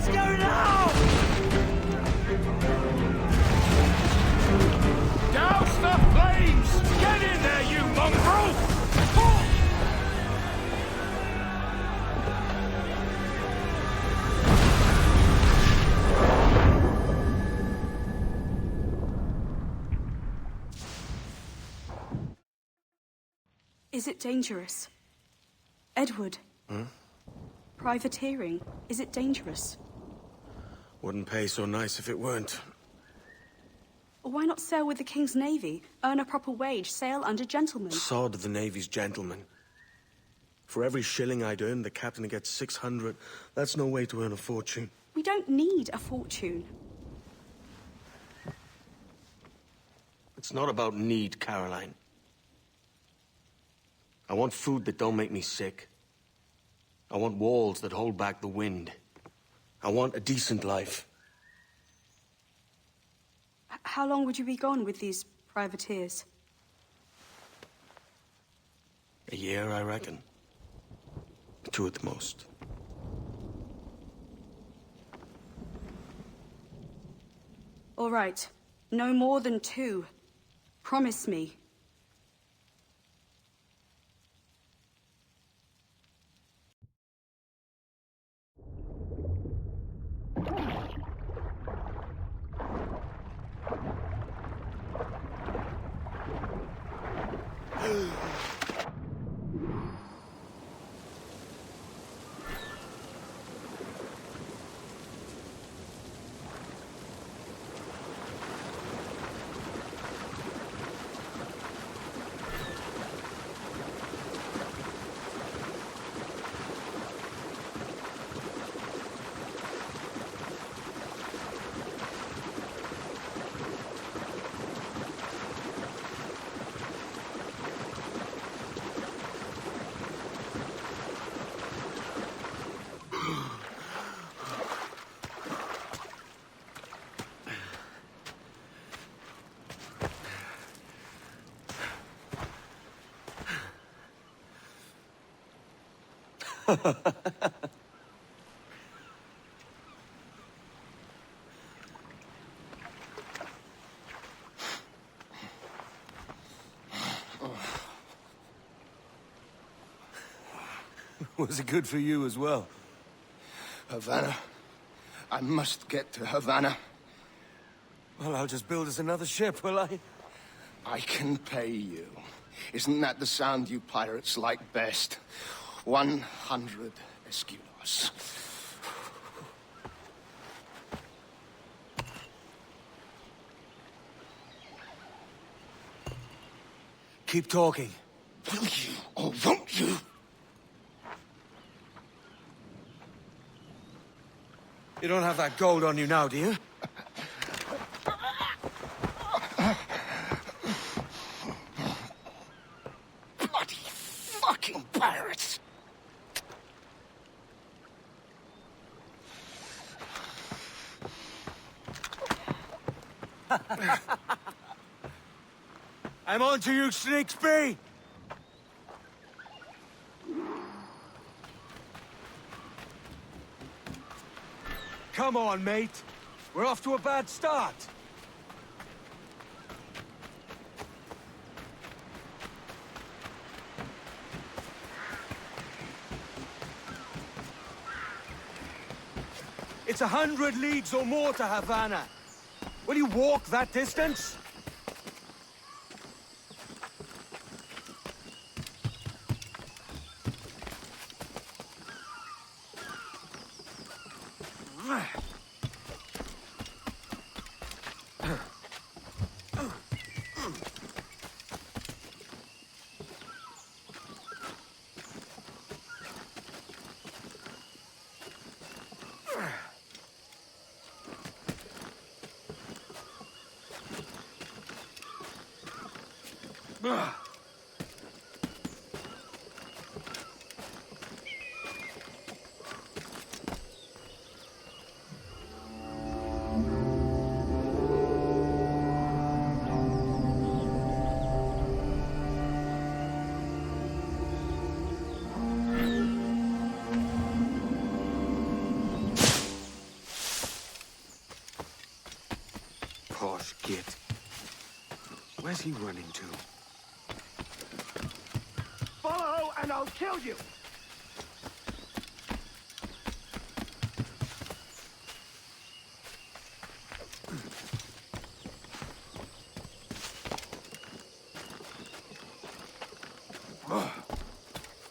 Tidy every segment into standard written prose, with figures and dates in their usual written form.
Let's go now! Douse the flames! Get in there, you mongrel! Is it dangerous? Edward? Privateering, is it dangerous? Wouldn't pay so nice if it weren't. Why not sail with the King's Navy? Earn a proper wage, sail under gentlemen. Sod the Navy's gentlemen. For every shilling I'd earn, the captain gets 600. That's no way to earn a fortune. We don't need a fortune. It's not about need, Caroline. I want food that don't make me sick. I want walls that hold back the wind. I want a decent life. How long would you be gone with these privateers? A year, I reckon. 2 at the most. All right. No more than 2. Promise me. Was it good for you as well? Havana. I must get to Havana. Well, I'll just build us another ship, will I? I can pay you. Isn't that the sound you pirates like best? 100 escudos. Keep talking. Will you or won't you? You don't have that gold on you now, do you? Bloody fucking pirates! I'm on to you, Snakesby! Come on, mate. We're off to a bad start. It's 100 leagues or more to Havana. Will you walk that distance? he running to? Follow and I'll kill you!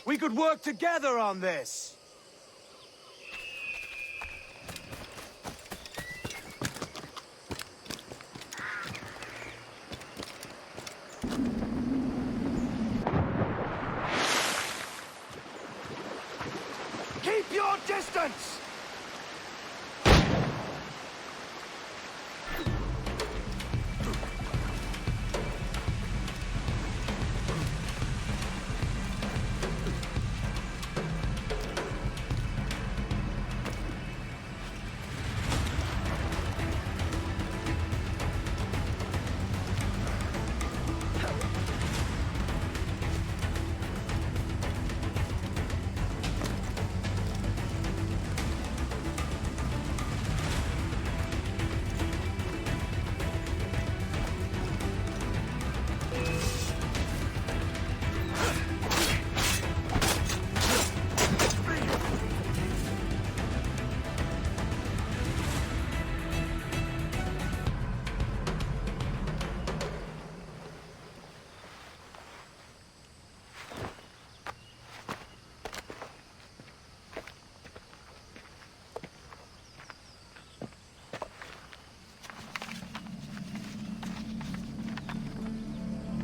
We could work together on this! Keep your distance!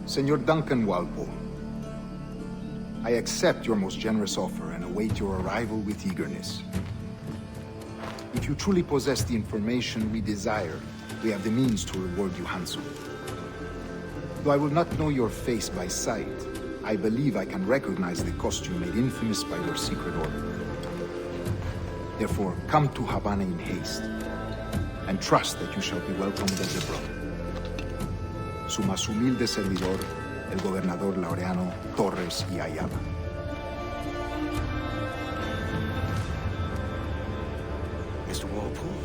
Senor Duncan Walpole, I accept your most generous offer and await your arrival with eagerness. If you truly possess the information we desire, we have the means to reward you handsomely. Though I will not know your face by sight, I believe I can recognize the costume made infamous by your secret order. Therefore, come to Havana in haste, and trust that you shall be welcomed as a brother. Su más humilde servidor, el gobernador Laureano Torres y Ayala. Mr. Walpole,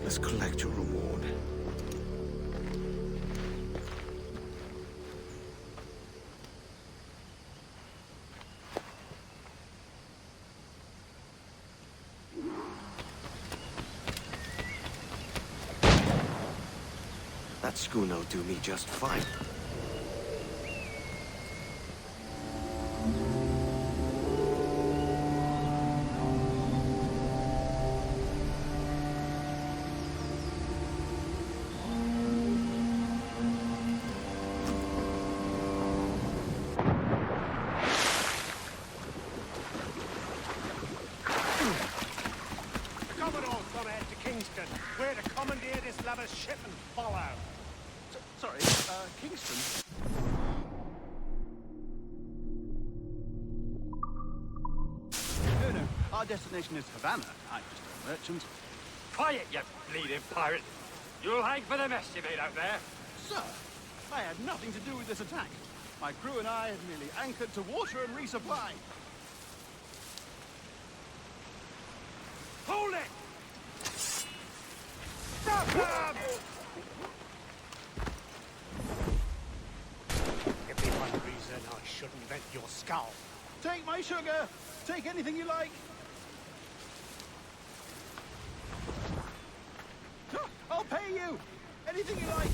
let's collect your reward. That schooner'll do me just fine. Commodore's gone ahead to Kingston. We're to commandeer this lover's ship and follow. Sorry, Kingston? No, our destination is Havana. I'm just a merchant. Quiet, you bleeding pirate! You'll hang for the mess you made out there. Sir, I had nothing to do with this attack. My crew and I have merely anchored to water and resupply. Hold it! Stop them! Give me one reason I shouldn't vent your skull. Take my sugar! Take anything you like! I'll pay you! Anything you like!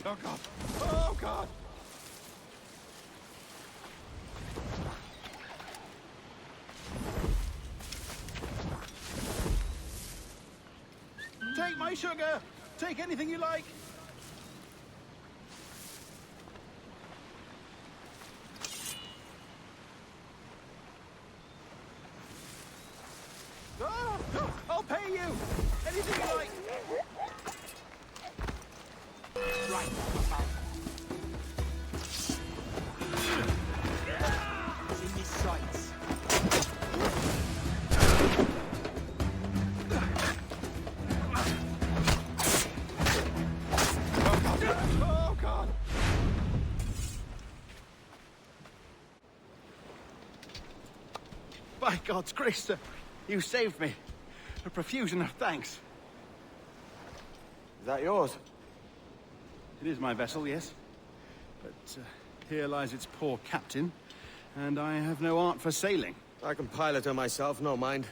Oh God! Oh God! Take my sugar! Take anything you like! I'll pay you! Anything you like! Right, it's in your sights. Oh God! God's grace, sir. You saved me. A profusion of thanks. Is that yours? It is my vessel, yes. But here lies its poor captain, and I have no art for sailing. I can pilot her myself, no mind.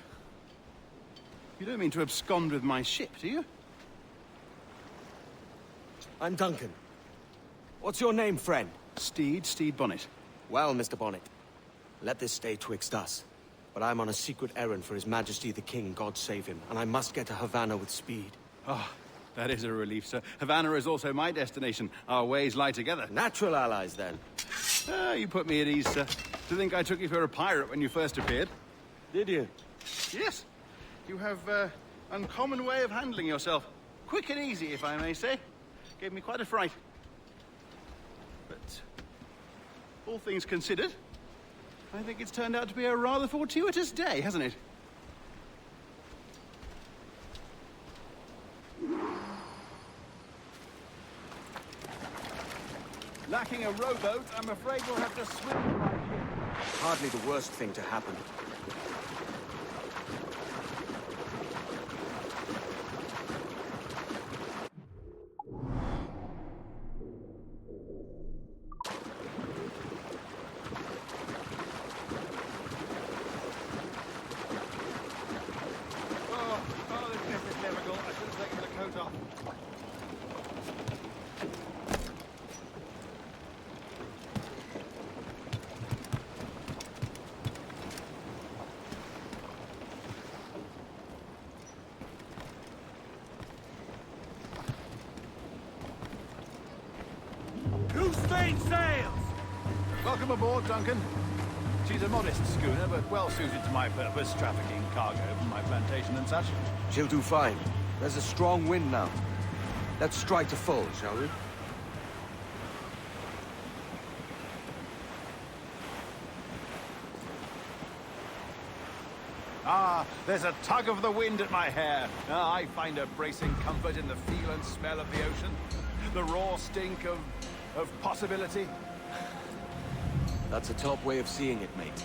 You don't mean to abscond with my ship, do you? I'm Duncan. What's your name, friend? Steed Bonnet. Well, Mr. Bonnet, let this stay twixt us. But I'm on a secret errand for His Majesty the King, God save him, and I must get to Havana with speed. Oh, that is a relief, sir. Havana is also my destination. Our ways lie together. Natural allies, then. You put me at ease, sir. To think I took you for a pirate when you first appeared. Did you? Yes. You have uncommon way of handling yourself. Quick and easy, if I may say. Gave me quite a fright. But all things considered, I think it's turned out to be a rather fortuitous day, hasn't it? Lacking a rowboat, I'm afraid we'll have to swim to my ship. Hardly the worst thing to happen. Oh, this is difficult. I should have taken the coat off. Who stayed sails? Welcome aboard, Duncan. She's a modest schooner, but well suited to my purpose, trafficking cargo from my plantation and such. She'll do fine. There's a strong wind now. Let's strike to full, shall we? Ah, there's a tug of the wind at my hair. I find a bracing comfort in the feel and smell of the ocean. The raw stink of possibility. That's a top way of seeing it, mate.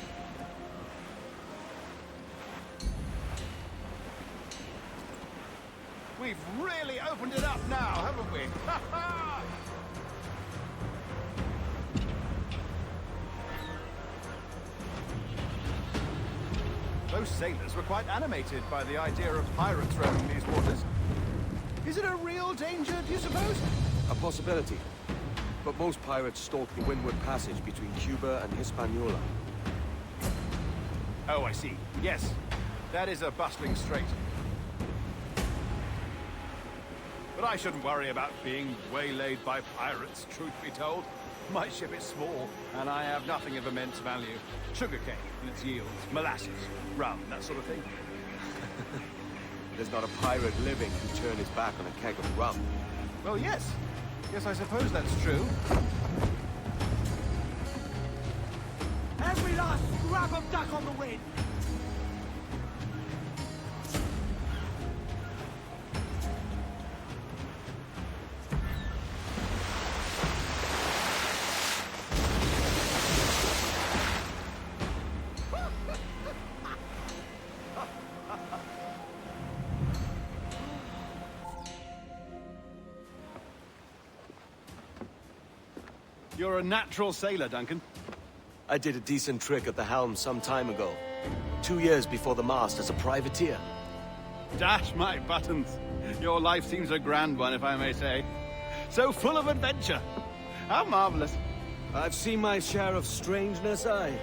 We've really opened it up now, haven't we? Ha ha! Those sailors were quite animated by the idea of pirates roaming these waters. Is it a real danger, do you suppose? A possibility. But most pirates stalk the windward passage between Cuba and Hispaniola. Oh, I see. Yes, that is a bustling strait. But I shouldn't worry about being waylaid by pirates, truth be told. My ship is small, and I have nothing of immense value. Sugarcane and its yields, molasses, rum, that sort of thing. There's not a pirate living who'd turn his back on a keg of rum. Well, yes. Yes, I suppose that's true. Every last scrap of duck on the wind! You're a natural sailor, Duncan. I did a decent trick at the helm some time ago. 2 years before the mast as a privateer. Dash my buttons. Your life seems a grand one, if I may say. So full of adventure. How marvelous. I've seen my share of strangeness, aye.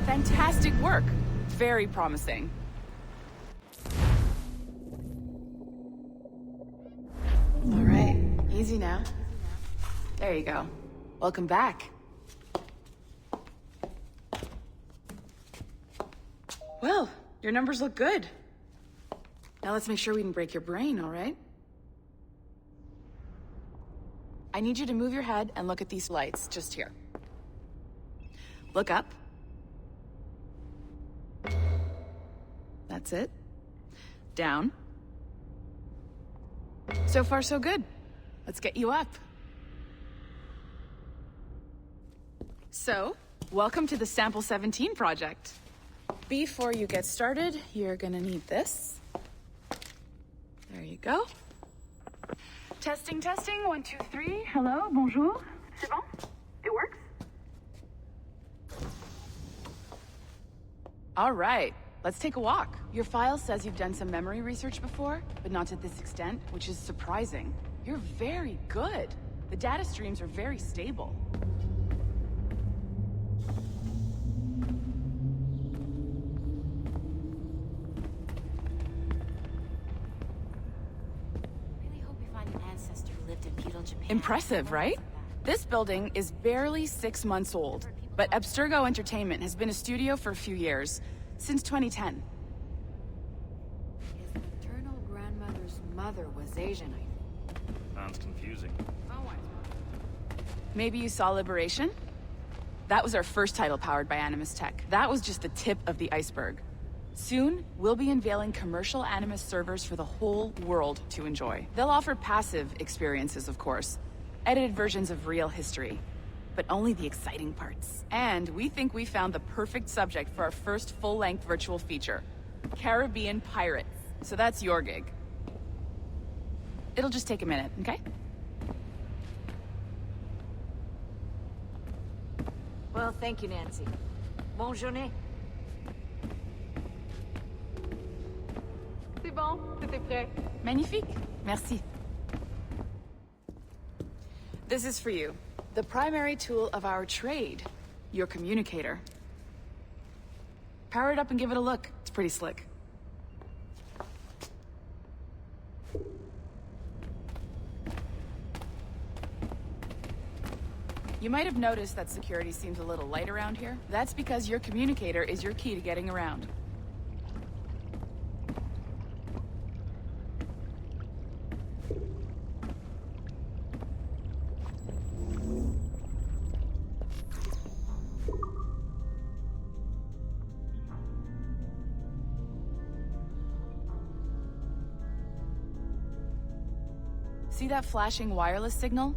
Fantastic work. Very promising. All right, easy now. There you go. Welcome back. Well, your numbers look good. Now let's make sure we can break your brain, all right? I need you to move your head and look at these lights just here. Look up. That's it. Down. So far, so good. Let's get you up. So, welcome to the Sample 17 project. Before you get started, you're gonna need this. There you go. Testing, testing, 1, 2, 3. Hello, bonjour. C'est bon? It works? All right, let's take a walk. Your file says you've done some memory research before, but not to this extent, which is surprising. You're very good. The data streams are very stable. Impressive, right? This building is barely 6 months old, but Abstergo Entertainment has been a studio for a few years, since 2010. His maternal grandmother's mother was Asian, I think. Sounds confusing. Maybe you saw Liberation? That was our first title powered by Animus Tech. That was just the tip of the iceberg. Soon, we'll be unveiling commercial Animus servers for the whole world to enjoy. They'll offer passive experiences, of course. Edited versions of real history. But only the exciting parts. And we think we found the perfect subject for our first full-length virtual feature. Caribbean pirates. So that's your gig. It'll just take a minute, okay? Well, thank you, Nancy. Bonne journée. C'est bon, tout est prêt. Magnifique. Merci. This is for you. The primary tool of our trade. Your communicator. Power it up and give it a look. It's pretty slick. You might have noticed that security seems a little light around here. That's because your communicator is your key to getting around. See that flashing wireless signal?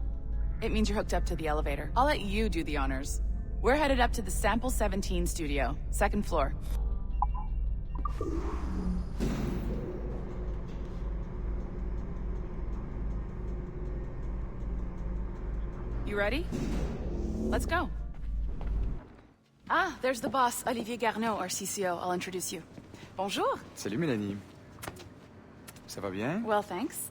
It means you're hooked up to the elevator. I'll let you do the honors. We're headed up to the Sample 17 studio, 2nd floor. You ready? Let's go. Ah, there's the boss, Olivier Garneau, our CCO. I'll introduce you. Bonjour. Salut, Mélanie. Ça va bien? Well, thanks.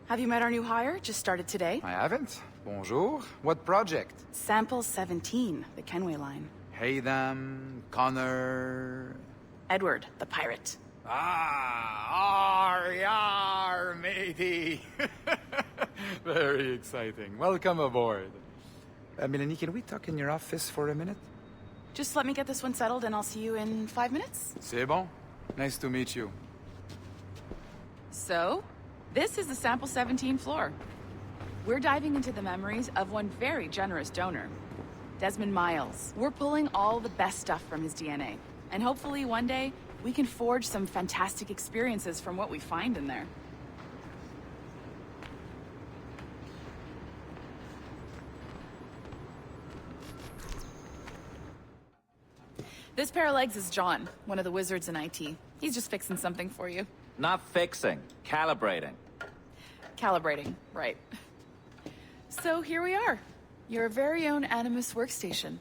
Have you met our new hire? Just started today. I haven't. Bonjour. What project? Sample 17, the Kenway line. Haytham, Connor... Edward, the pirate. Ah, yar, matey. Very exciting. Welcome aboard. Mélanie, can we talk in your office for a minute? Just let me get this one settled and I'll see you in 5 minutes. C'est bon. Nice to meet you. So, this is the Sample 17 floor. We're diving into the memories of one very generous donor, Desmond Miles. We're pulling all the best stuff from his DNA. And hopefully one day, we can forge some fantastic experiences from what we find in there. This pair of legs is John, one of the wizards in IT. He's just fixing something for you. Not fixing, calibrating. Calibrating, right. So here we are, your very own Animus workstation.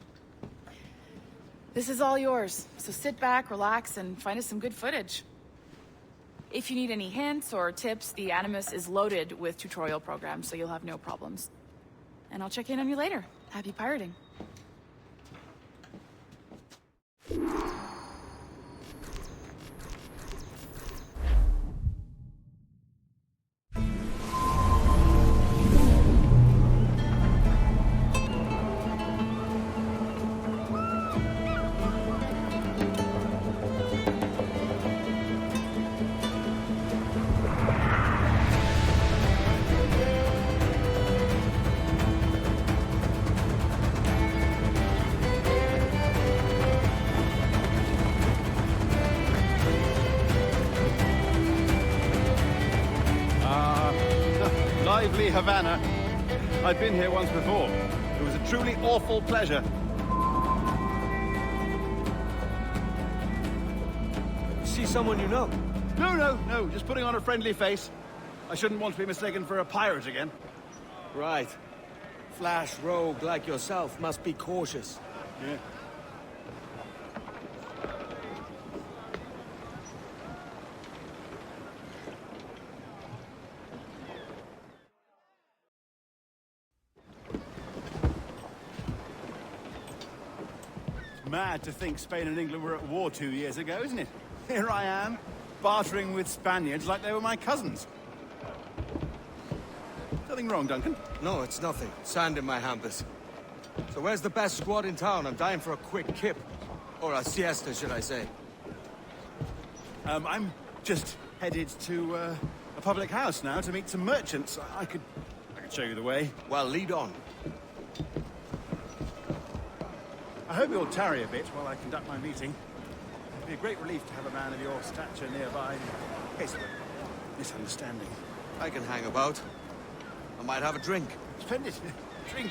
This is all yours, so sit back, relax, and find us some good footage. If you need any hints or tips, the Animus is loaded with tutorial programs, so you'll have no problems. And I'll check in on you later. Happy pirating. lovely Havana. I've been here once before. It was a truly awful pleasure. See someone you know? No, just putting on a friendly face. I shouldn't want to be mistaken for a pirate again. Right. Flash rogue like yourself must be cautious. Yeah. Mad to think Spain and England were at war 2 years ago, isn't it? Here I am, bartering with Spaniards like they were my cousins. Nothing wrong, Duncan? No, it's nothing. Sand in my hampers. So where's the best squad in town? I'm dying for a quick kip. Or a siesta, should I say. I'm just headed to a public house now to meet some merchants. I could show you the way. Well, lead on. I hope you'll tarry a bit while I conduct my meeting. It'd be a great relief to have a man of your stature nearby in case of a misunderstanding. I can hang about. I might have a drink. Splendid. Drink.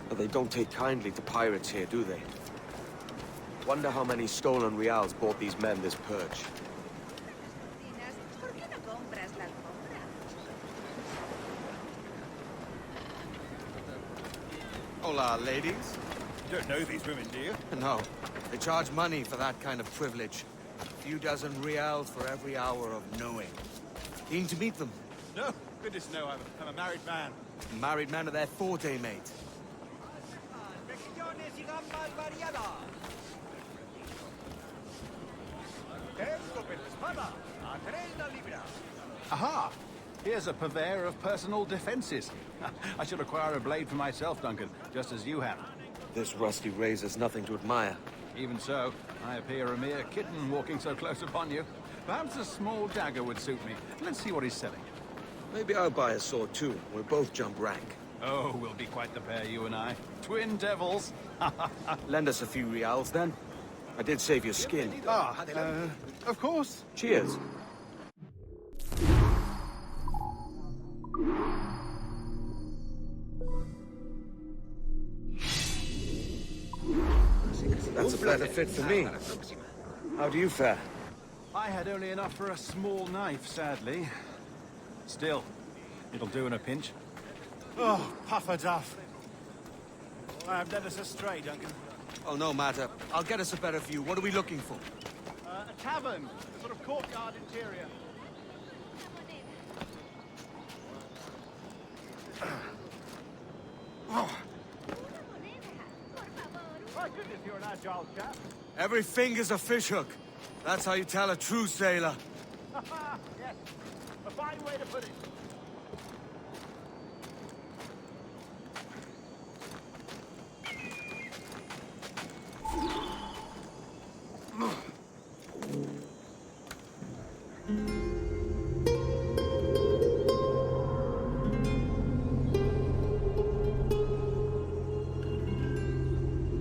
But they don't take kindly to pirates here, do they? Wonder how many stolen reals bought these men this purge. Hola, ladies. You don't know these women, do you? No. They charge money for that kind of privilege. A few dozen reals for every hour of knowing. Keen to meet them. No, goodness no, I'm a married man. Married men are their forte, mate. Aha! Here's a purveyor of personal defenses. I should acquire a blade for myself, Duncan, just as you have. This rusty razor's nothing to admire. Even so, I appear a mere kitten walking so close upon you. Perhaps a small dagger would suit me. Let's see what he's selling. Maybe I'll buy a sword too. We'll both jump rank. Oh, we'll be quite the pair, you and I. Twin devils. Lend us a few reals, then. I did save your skin. Of course. Cheers. That's a better fit for me. How do you fare? I had only enough for a small knife, sadly. Still, it'll do in a pinch. Oh, puffer duff. I have led us astray, Duncan. Oh, no matter. I'll get us a better view. What are we looking for? A tavern, a sort of courtyard interior. My goodness, you're an agile chap. Every finger's a fishhook. That's how you tell a true sailor. Yes, a fine way to put it.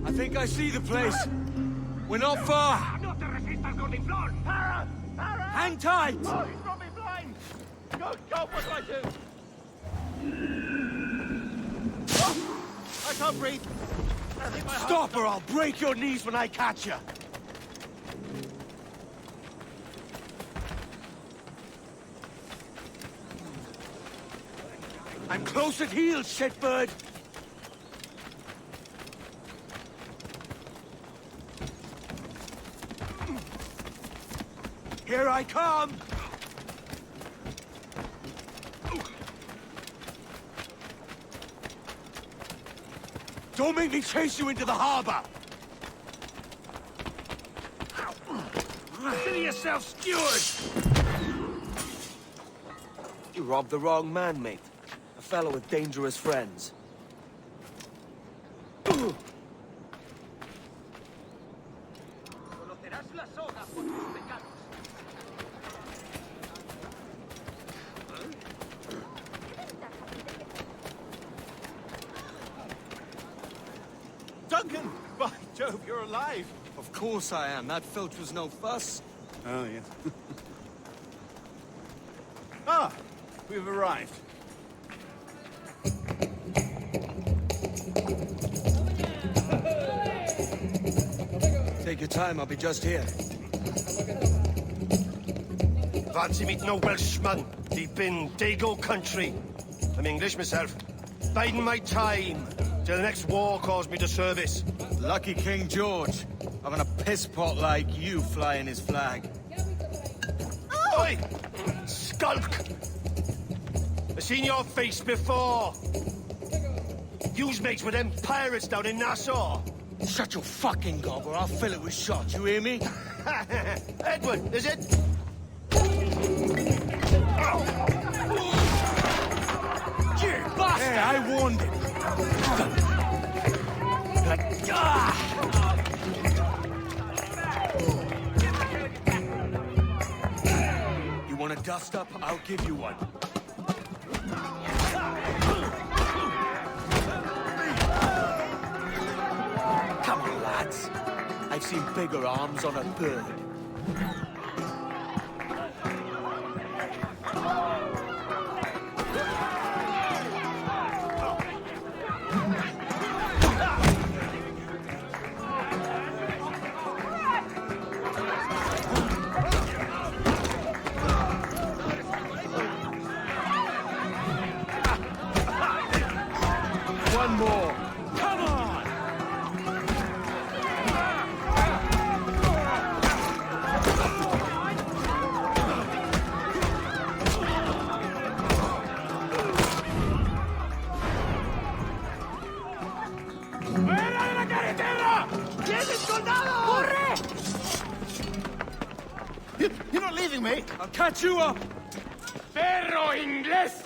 I think I see the place. We're not far. No te resistas, Gordiflón! Para! Hang tight! Oh, he's got me blind! Good God, what do I do? Oh, I can't breathe. I think my heart... Stop or I'll break your knees when I catch you. I'm close at heel, shitbird. Here I come! Don't make me chase you into the harbor! Consider yourself steward! You robbed the wrong man, mate. A fellow with dangerous friends. Duncan! By Jove, you're alive! Of course I am. That filch was no fuss. Oh, yes. Ah! we've arrived. Take your time, I'll be just here. Fancy meeting a Welshman deep in Dago country. I'm English myself. Biding my time till the next war calls me to service. Lucky King George, having a piss pot like you flying his flag. Oi! Skulk! I've seen your face before. You's mates with them pirates down in Nassau. Shut your fucking gob or I'll fill it with shot, you hear me? Edward, is it? You bastard! Hey, I warned him. You want a dust up? I'll give you one. Come on, lads. I've seen bigger arms on a bird. One more. Come on! You're not leaving me! I'll catch you up! Perro inglés!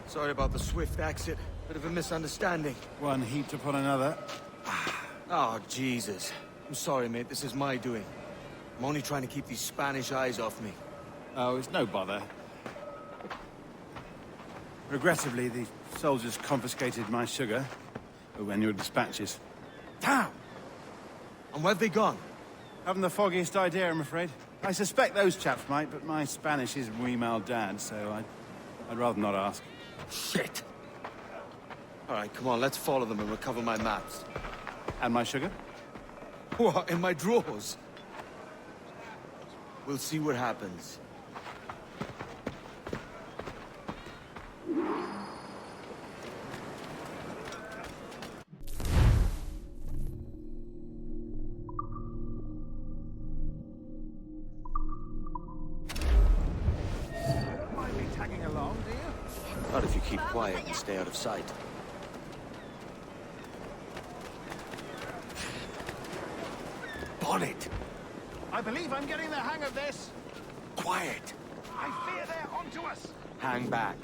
Sorry about the swift exit. Bit of a misunderstanding. One heaped upon another. Oh, Jesus. I'm sorry, mate. This is my doing. I'm only trying to keep these Spanish eyes off me. Oh, it's no bother. Regrettably, the soldiers confiscated my sugar when your dispatches. Damn! And where've they gone? Haven't the foggiest idea, I'm afraid. I suspect those chaps might, but my Spanish isn't wee mal dad, so I'd rather not ask. Shit! All right, come on, let's follow them and recover my maps. And my sugar? What, in my drawers? We'll see what happens. quiet and stay out of sight. Bonnet! I believe I'm getting the hang of this. Quiet! I fear they're onto us. Hang back.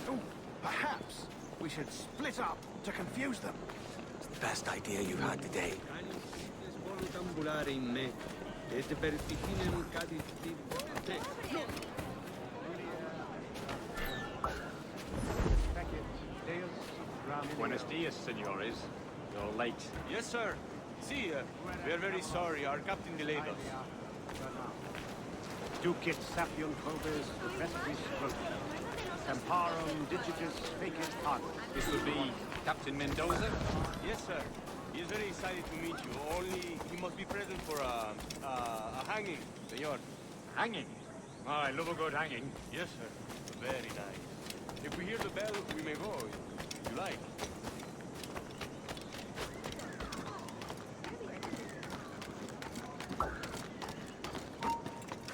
Oh, perhaps we should split up to confuse them. It's the best idea you've had today. Buenos dias, senores. You're late. Yes, sir. See, we are very sorry. Our captain delayed us. Ducit sapium probes, vestis roti. Temparum digitus fecit pago. This would be Captain Mendoza? Yes, sir. He is very excited to meet you. Only he must be present for a hanging, senor. Hanging? Oh, I love a good hanging. Yes, sir. Very nice. If we hear the bell, we may go, if you like.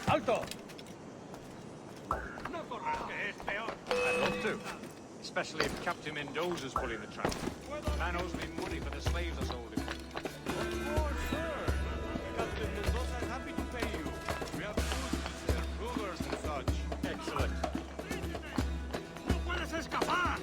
Alto! No correr, que es peor. I'd love to. Especially if Captain Mendoza's pulling the trap. Man owes me money for the slaves I sold him. Of course, sir. Captain Mendoza is happy to pay you. We have food to serve, sugars and such. Excellent. ¡No puedes escapar!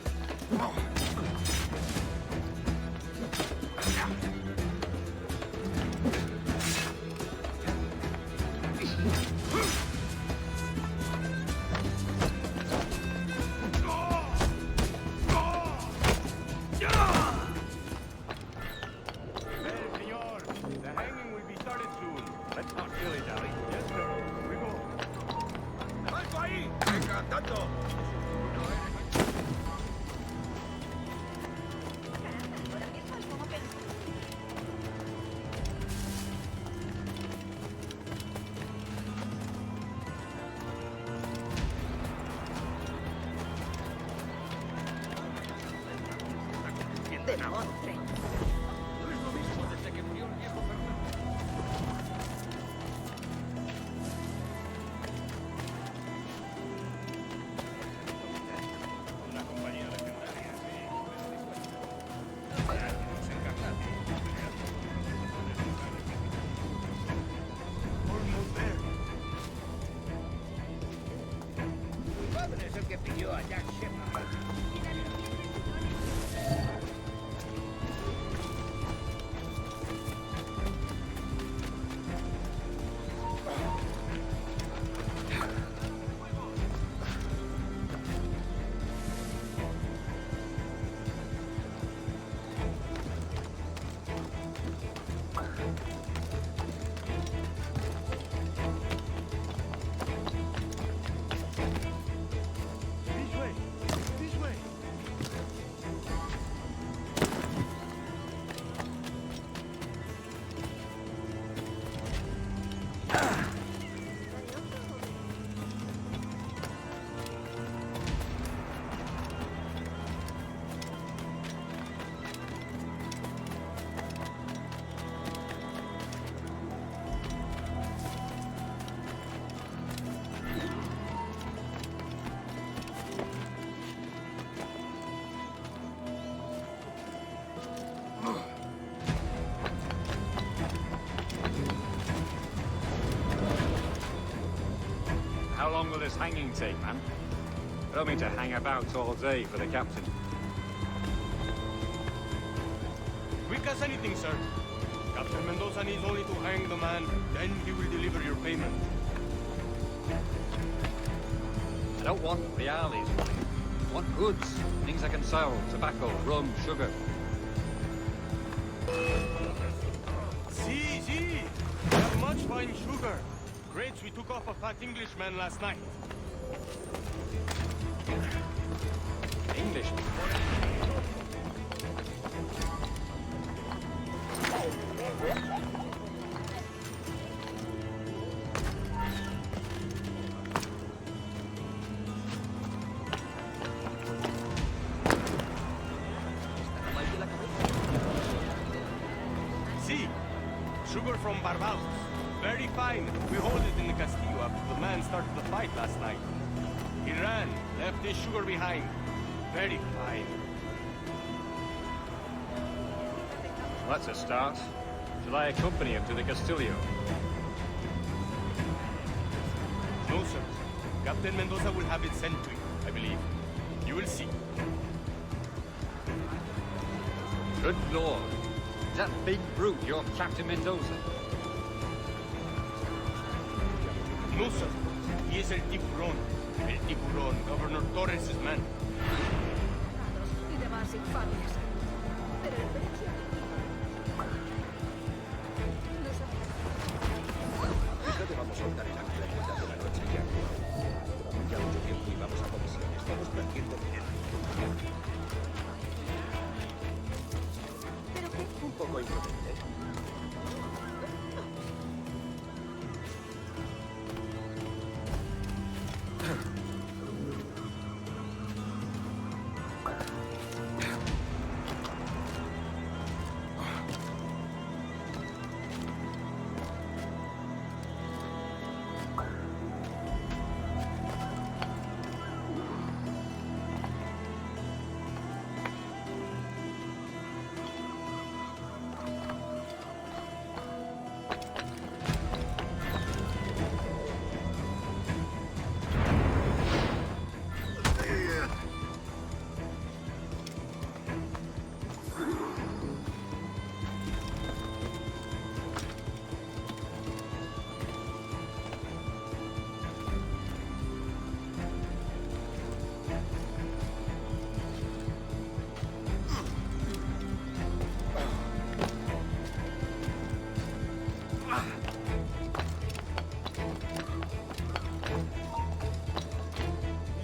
How long will this hanging take, man? I don't mean to hang about all day for the captain. Quick as anything, sir. Captain Mendoza needs only to hang the man, then he will deliver your payment. I don't want reales, man. I want goods, things I can sell, tobacco, rum, sugar. See, we have much fine sugar. Crates we took off a fat Englishman last night. English? See, sugar from Barbados. Very fine. We hold it in the Castillo after the man started the fight last night. He ran, left his sugar behind. Very fine. That's a start. Shall I accompany him to the Castillo? No, sir. Captain Mendoza will have it sent to you, I believe. You will see. Good lord. Is that big brute your Captain Mendoza? No, sir. He is El Tiburon. El Tiburon, Governor Torres' man. Y demás infamias. Pero el precio... Fíjate, vamos a soltar el ancla en mitad de la noche y aquí. Ya mucho tiempo y vamos a comisión. Estamos perdiendo dinero. Pero que un poco imprudente.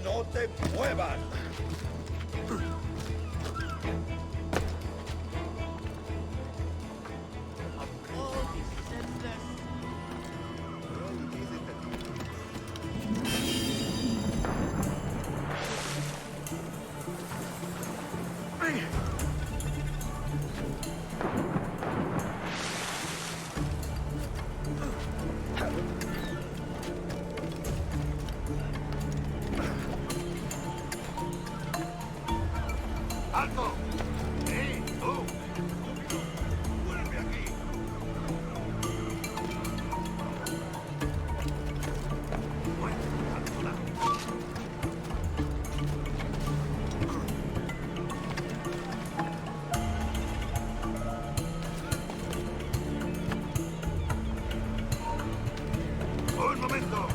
¡No te muevas! ¡Alto! ¡Tú! ¡Vuelve aquí! ¡Un momento!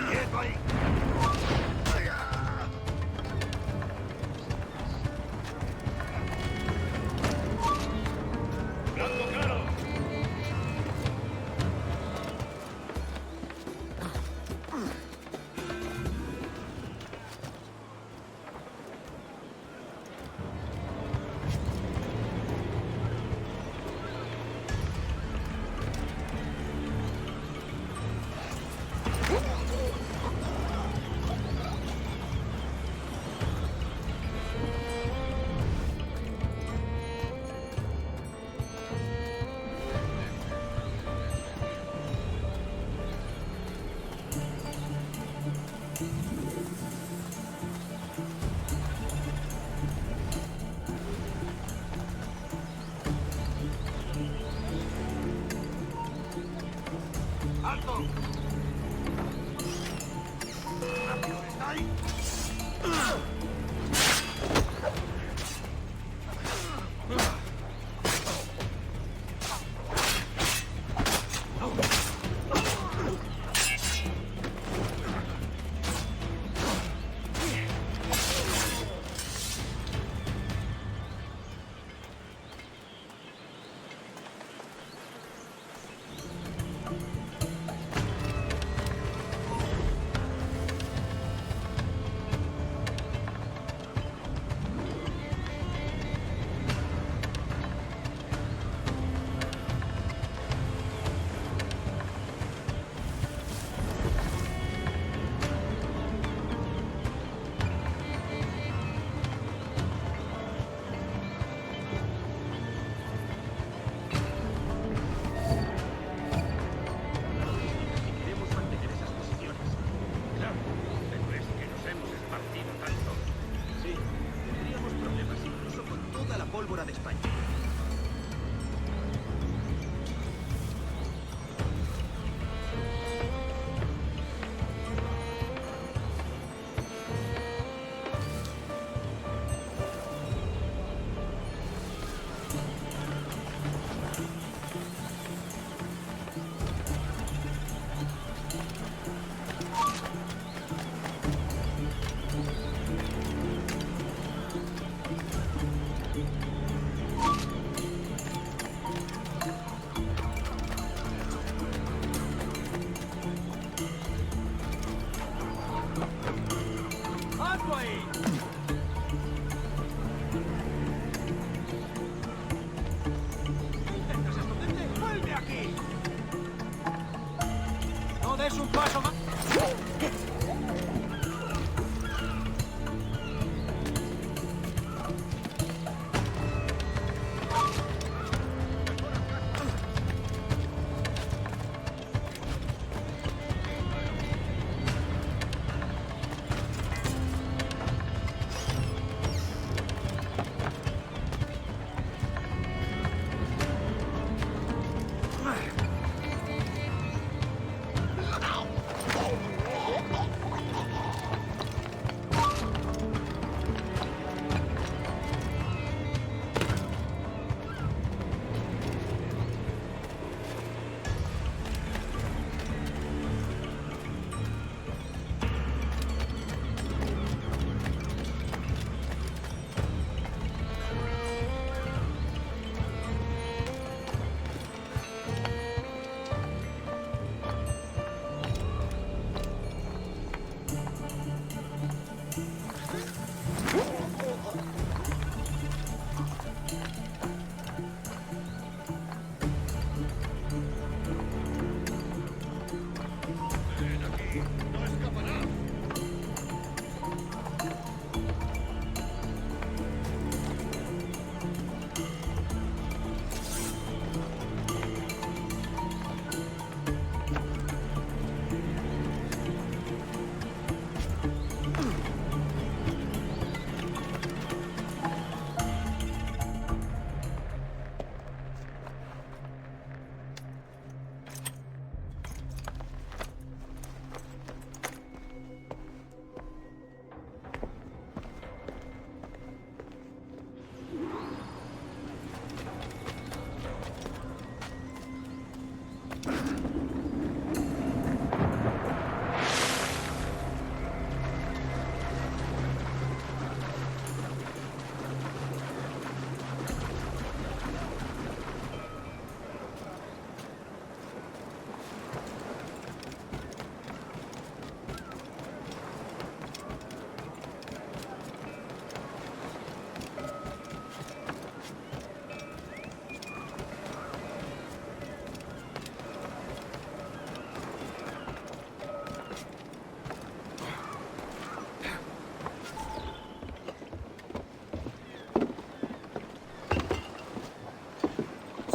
¡Quieto ahí! ¡Blanco claro! ¡Alto! ¡Rápido, está ahí! ahí! ¿Intentas esconderte? ¡Vuelve aquí! ¡No des un paso más!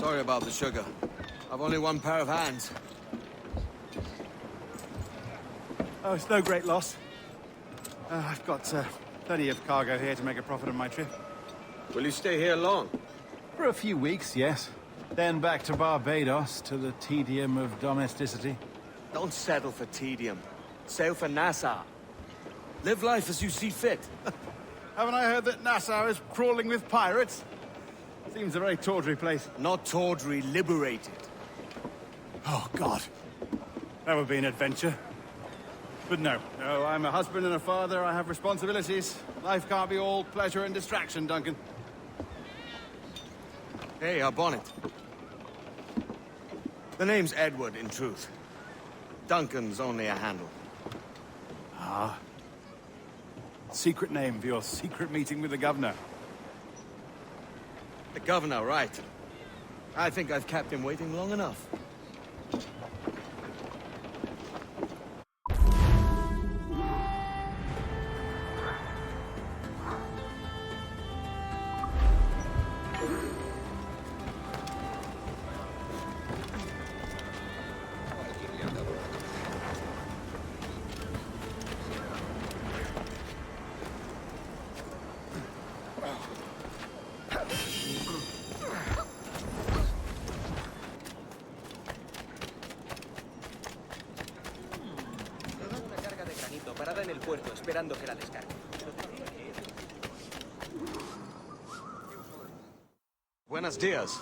Sorry about the sugar. I've only one pair of hands. Oh, it's no great loss. I've got plenty of cargo here to make a profit on my trip. Will you stay here long? For a few weeks, yes. Then back to Barbados, to the tedium of domesticity. Don't settle for tedium. Sail for Nassau. Live life as you see fit. Haven't I heard that Nassau is crawling with pirates? Seems a very tawdry place. Not tawdry, liberated. Oh, God. That would be an adventure. But no, I'm a husband and a father. I have responsibilities. Life can't be all pleasure and distraction, Duncan. Hey, our bonnet. The name's Edward, in truth. Duncan's only a handle. Ah. Secret name for your secret meeting with the governor. The governor, right. I think I've kept him waiting long enough. Parada en el puerto, esperando que la descargue. Buenos dias.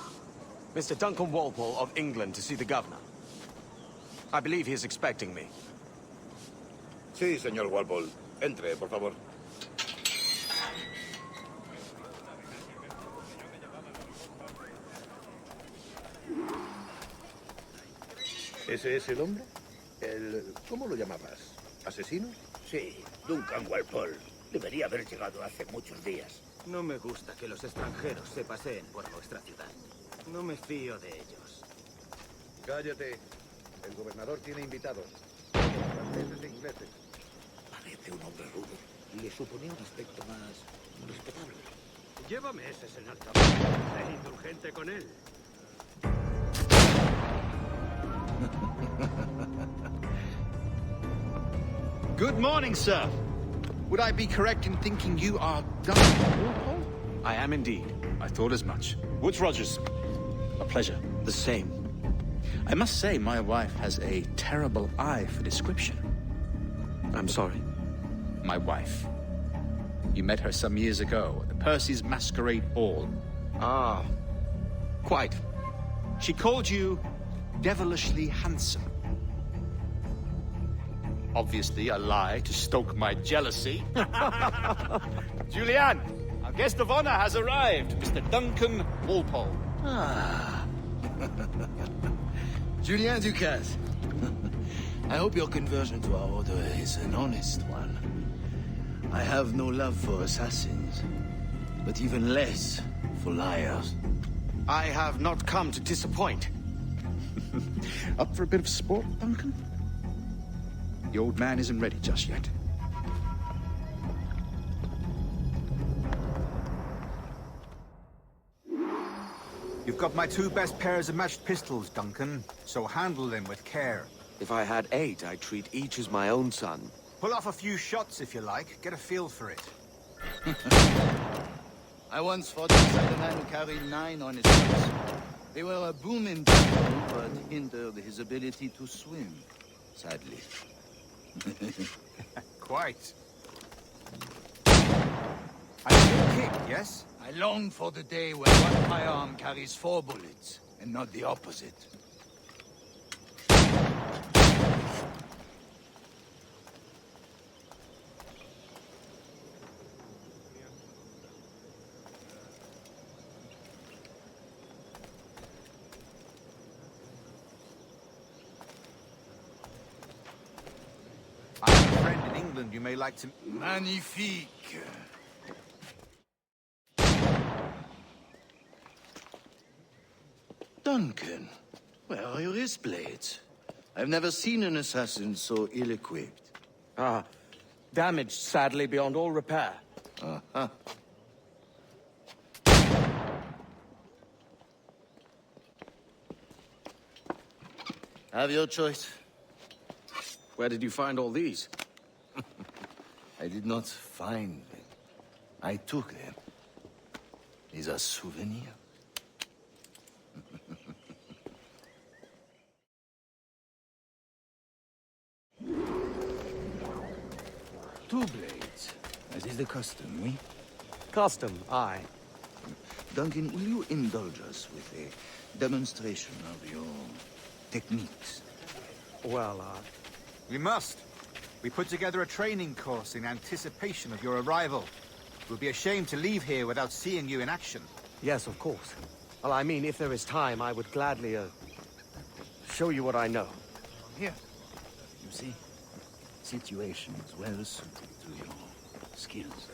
Mr. Duncan Walpole of England to see the governor. I believe he is expecting me. Sí, señor Walpole. Entre, por favor. ¿Ese es el hombre? ¿Cómo lo llamabas? ¿Asesino? Sí, Duncan Walpole. Debería haber llegado hace muchos días. No me gusta que los extranjeros se paseen por nuestra ciudad. No me fío de ellos. Cállate. El gobernador tiene invitados. Franceses e ingleses. Parece un hombre rudo. Le suponía un aspecto más respetable. Llévame ese señor chaval. Sé indulgente con él. Good morning, sir. Would I be correct in thinking you are Duncan Walpole? I am indeed. I thought as much. Woods Rogers. A pleasure. The same. I must say, my wife has a terrible eye for description. I'm sorry. My wife. You met her some years ago at the Percy's Masquerade Ball. Ah, quite. She called you devilishly handsome. Obviously a lie to stoke my jealousy. Julianne, our guest of honor has arrived, Mr. Duncan Walpole. Ah. Julien Ducasse. I hope your conversion to our order is an honest one. I have no love for assassins, but even less for liars. I have not come to disappoint. Up for a bit of sport, Duncan? The old man isn't ready just yet. You've got my 2 best pairs of matched pistols, Duncan, so handle them with care. If I had 8, I'd treat each as my own son. Pull off a few shots if you like. Get a feel for it. I once fought beside a man who carried 9 on his hips. They were a boom in battle, but hindered his ability to swim, sadly. Quite. A good kick, yes? I long for the day when one firearm carries 4 bullets, and not the opposite. I have a friend in England you may like to... Magnifique! Duncan, where are your wrist blades? I've never seen an assassin so ill-equipped. Ah, damaged sadly beyond all repair. Uh-huh. Have your choice. Where did you find all these? I did not find them. I took them. These are souvenirs. Two blades, as is the custom, oui? Custom, aye. Duncan, will you indulge us with a demonstration of your techniques? Well, We must. We put together a training course in anticipation of your arrival. It would be a shame to leave here without seeing you in action. Yes, of course. Well, I mean, if there is time, I would gladly, show you what I know. Here. You see? Situations well suited to your skills.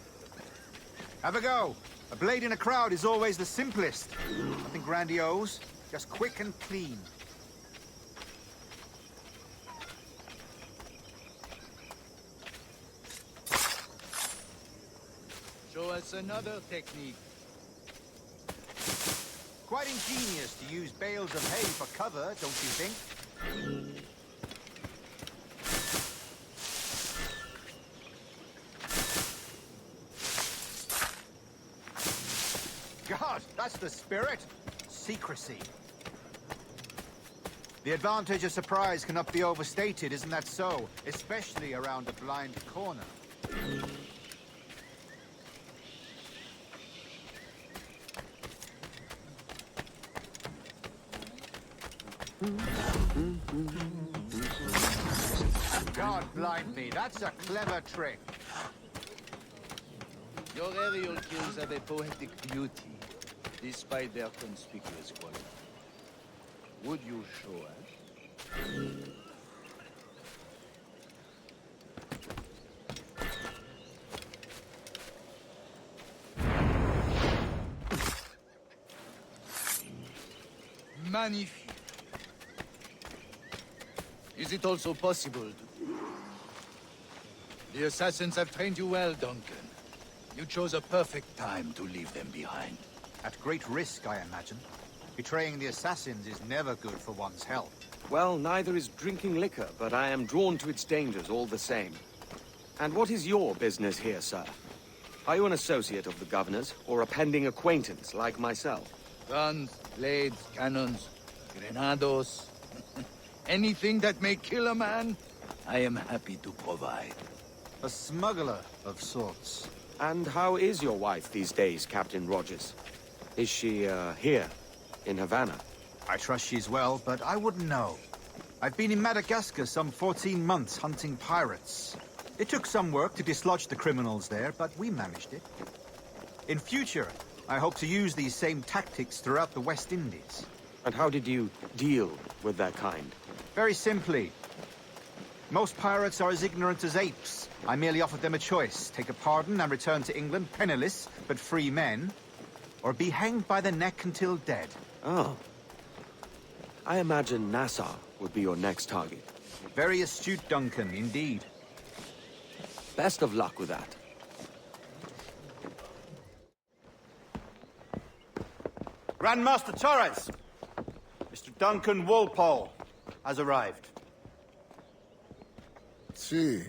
Have a go. A blade in a crowd is always the simplest. Nothing grandiose, just quick and clean. Show us another technique. Quite ingenious to use bales of hay for cover, don't you think? God, that's the spirit. Secrecy. The advantage of surprise cannot be overstated, isn't that so? Especially around a blind corner. God blind me, that's a clever trick. Your aerial kills have a poetic beauty, despite their conspicuous quality. Would you show us? Magnifique. Is it also possible to... The assassins have trained you well, Duncan. You chose a perfect time to leave them behind. At great risk, I imagine. Betraying the assassins is never good for one's health. Well, neither is drinking liquor, but I am drawn to its dangers all the same. And what is your business here, sir? Are you an associate of the governor's, or a pending acquaintance like myself? Guns, blades, cannons, grenados, anything that may kill a man, I am happy to provide. A smuggler of sorts. And how is your wife these days, Captain Rogers? Is she, here, in Havana? I trust she's well, but I wouldn't know. I've been in Madagascar some 14 months hunting pirates. It took some work to dislodge the criminals there, but we managed it. In future, I hope to use these same tactics throughout the West Indies. And how did you deal with that kind? Very simply. Most pirates are as ignorant as apes. I merely offered them a choice. Take a pardon and return to England penniless, but free men. Or be hanged by the neck until dead. Oh. I imagine Nassau would be your next target. Very astute, Duncan, indeed. Best of luck with that. Grandmaster Torres! Mr. Duncan Walpole has arrived. See.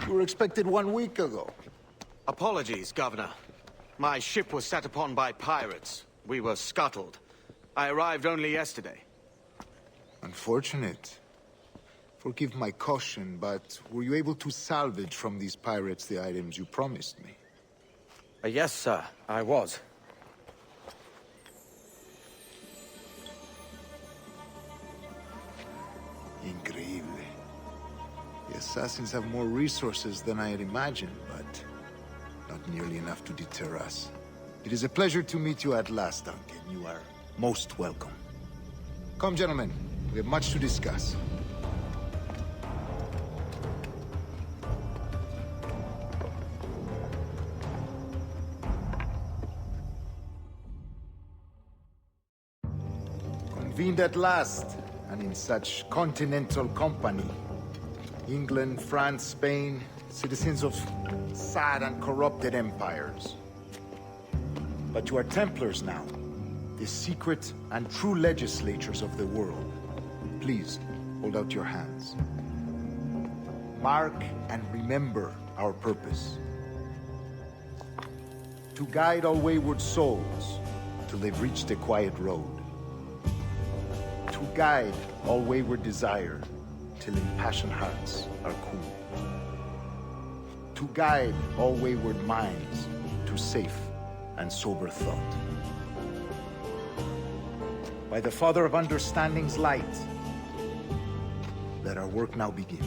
You were expected 1 week ago. Apologies, Governor. My ship was set upon by pirates. We were scuttled. I arrived only yesterday. Unfortunate. Forgive my caution, but were you able to salvage from these pirates the items you promised me? Yes, sir, I was. Increíble. The assassins have more resources than I had imagined, but not nearly enough to deter us. It is a pleasure to meet you at last, Duncan. You are most welcome. Come, gentlemen. We have much to discuss. Convened at last, and in such continental company. England, France, Spain, citizens of sad and corrupted empires. But you are Templars now, the secret and true legislators of the world. Please, hold out your hands. Mark and remember our purpose. To guide all wayward souls till they've reached a quiet road. To guide all wayward desire till impassioned hearts are cool. To guide all wayward minds to safe and sober thought. By the Father of Understanding's light, let our work now begin.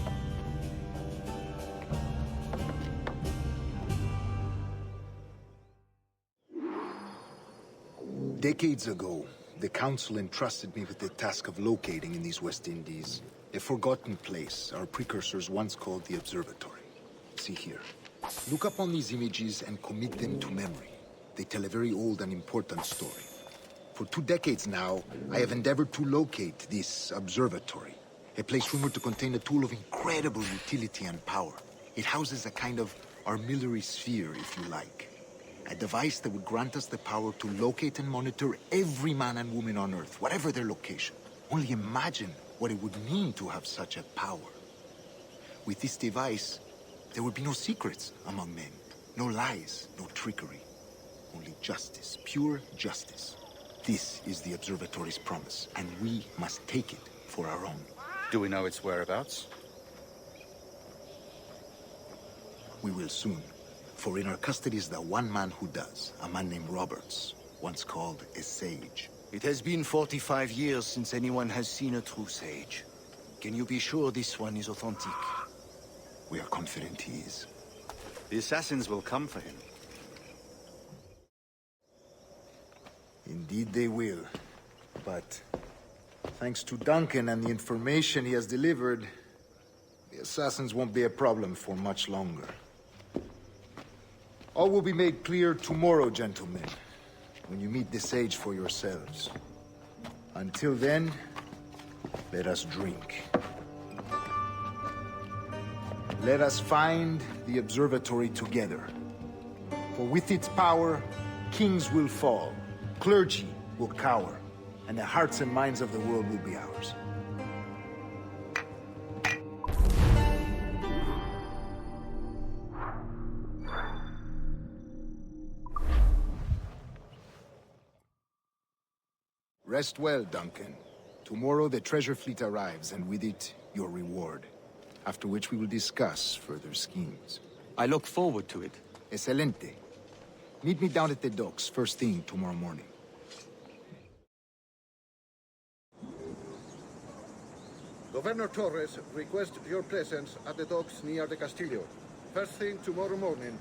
Decades ago, the Council entrusted me with the task of locating in these West Indies a forgotten place our precursors once called the Observatory. See here. Look upon these images and commit them to memory. They tell a very old and important story. For 2 decades now, I have endeavored to locate this observatory, a place rumored to contain a tool of incredible utility and power. It houses a kind of armillary sphere, if you like. A device that would grant us the power to locate and monitor every man and woman on Earth, whatever their location. Only imagine what it would mean to have such a power. With this device, there would be no secrets among men, no lies, no trickery. Only justice, pure justice. This is the Observatory's promise, and we must take it for our own. Do we know its whereabouts? We will soon. For in our custody is the one man who does, a man named Roberts, once called a sage. It has been 45 years since anyone has seen a true sage. Can you be sure this one is authentic? We are confident he is. The assassins will come for him. Indeed they will. But thanks to Duncan and the information he has delivered, the assassins won't be a problem for much longer. All will be made clear tomorrow, gentlemen. when you meet the sage for yourselves. Until then, let us drink. Let us find the observatory together. For with its power, kings will fall, clergy will cower, and the hearts and minds of the world will be ours. Rest well, Duncan. Tomorrow the treasure fleet arrives, and with it, your reward. After which we will discuss further schemes. I look forward to it. Excelente. Meet me down at the docks first thing tomorrow morning. Governor Torres requests your presence at the docks near the Castillo. First thing tomorrow morning.